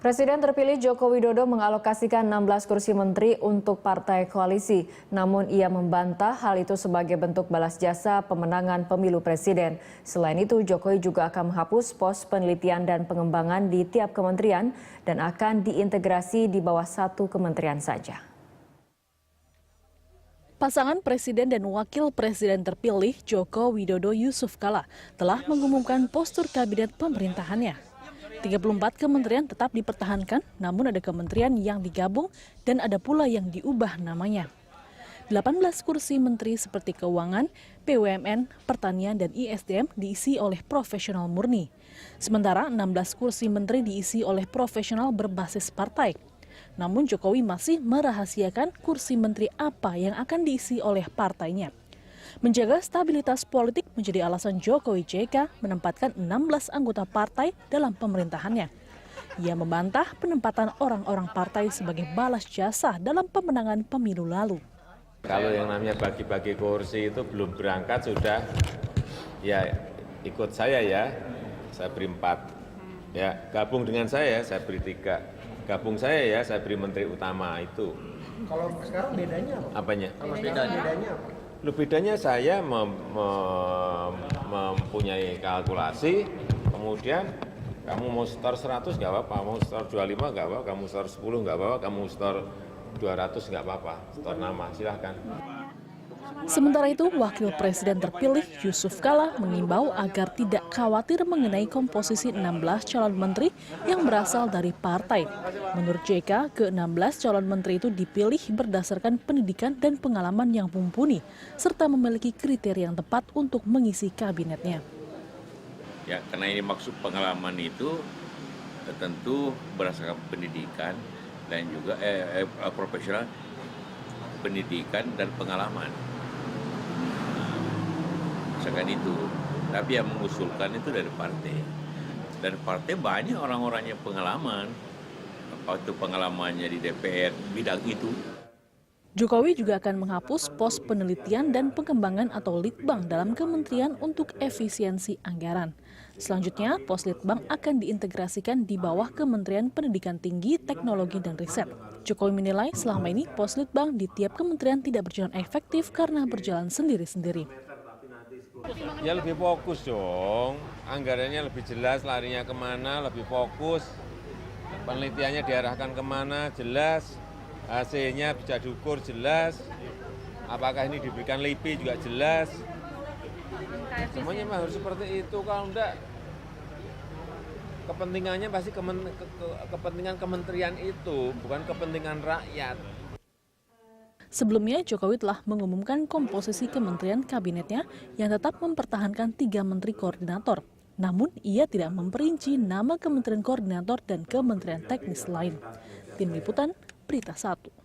Presiden terpilih Joko Widodo mengalokasikan 16 kursi menteri untuk partai koalisi. Namun ia membantah hal itu sebagai bentuk balas jasa pemenangan pemilu presiden. Selain itu, Jokowi juga akan menghapus pos penelitian dan pengembangan di tiap kementerian dan akan diintegrasi di bawah satu kementerian saja. Pasangan Presiden dan Wakil Presiden terpilih Joko Widodo Yusuf Kala telah mengumumkan postur kabinet pemerintahannya. 34 kementerian tetap dipertahankan, namun ada kementerian yang digabung dan ada pula yang diubah namanya. 18 kursi menteri seperti Keuangan, BUMN, Pertanian, dan ISDM diisi oleh profesional murni. Sementara 16 kursi menteri diisi oleh profesional berbasis partai. Namun Jokowi masih merahasiakan kursi menteri apa yang akan diisi oleh partainya. Menjaga stabilitas politik menjadi alasan Jokowi JK menempatkan 16 anggota partai dalam pemerintahannya. Ia membantah penempatan orang-orang partai sebagai balas jasa dalam pemenangan pemilu lalu. Kalau yang namanya bagi-bagi kursi itu belum berangkat sudah, ya ikut saya ya, saya beri 4. Ya, gabung dengan saya beri 3. Gabung saya beri menteri utama itu. Kalau sekarang bedanya apa? Apanya? Bedanya apa? Bedanya saya mempunyai kalkulasi, kemudian kamu mau setor 100 nggak apa-apa, mau setor 25 nggak apa-apa, kamu setor 10 nggak apa-apa, kamu setor 200 nggak apa-apa, setor nama, silahkan. Sementara itu, Wakil Presiden terpilih Yusuf Kala mengimbau agar tidak khawatir mengenai komposisi 16 calon menteri yang berasal dari partai. Menurut JK, ke-16 calon menteri itu dipilih berdasarkan pendidikan dan pengalaman yang mumpuni, serta memiliki kriteria yang tepat untuk mengisi kabinetnya. Ya, karena ini maksud pengalaman itu tentu berdasarkan pendidikan dan juga profesional pendidikan dan pengalaman. Misalkan itu, tapi yang mengusulkan itu dari partai. Dan partai banyak orang-orangnya pengalaman, apa itu pengalamannya di DPR bidang itu. Jokowi juga akan menghapus pos penelitian dan pengembangan atau litbang dalam kementerian untuk efisiensi anggaran. Selanjutnya, pos litbang akan diintegrasikan di bawah Kementerian Pendidikan Tinggi, Teknologi, dan Riset. Jokowi menilai selama ini pos litbang di tiap kementerian tidak berjalan efektif karena berjalan sendiri-sendiri. Ya lebih fokus dong, anggarannya lebih jelas, larinya kemana, lebih fokus, penelitiannya diarahkan kemana, jelas, hasilnya bisa diukur jelas, apakah ini diberikan LIPI juga jelas, semuanya harus seperti itu, kalau enggak kepentingannya pasti kepentingan kementerian itu, bukan kepentingan rakyat. Sebelumnya, Jokowi telah mengumumkan komposisi kementerian kabinetnya yang tetap mempertahankan 3 menteri koordinator. Namun, ia tidak memperinci nama kementerian koordinator dan kementerian teknis lain. Tim Liputan, Berita 1.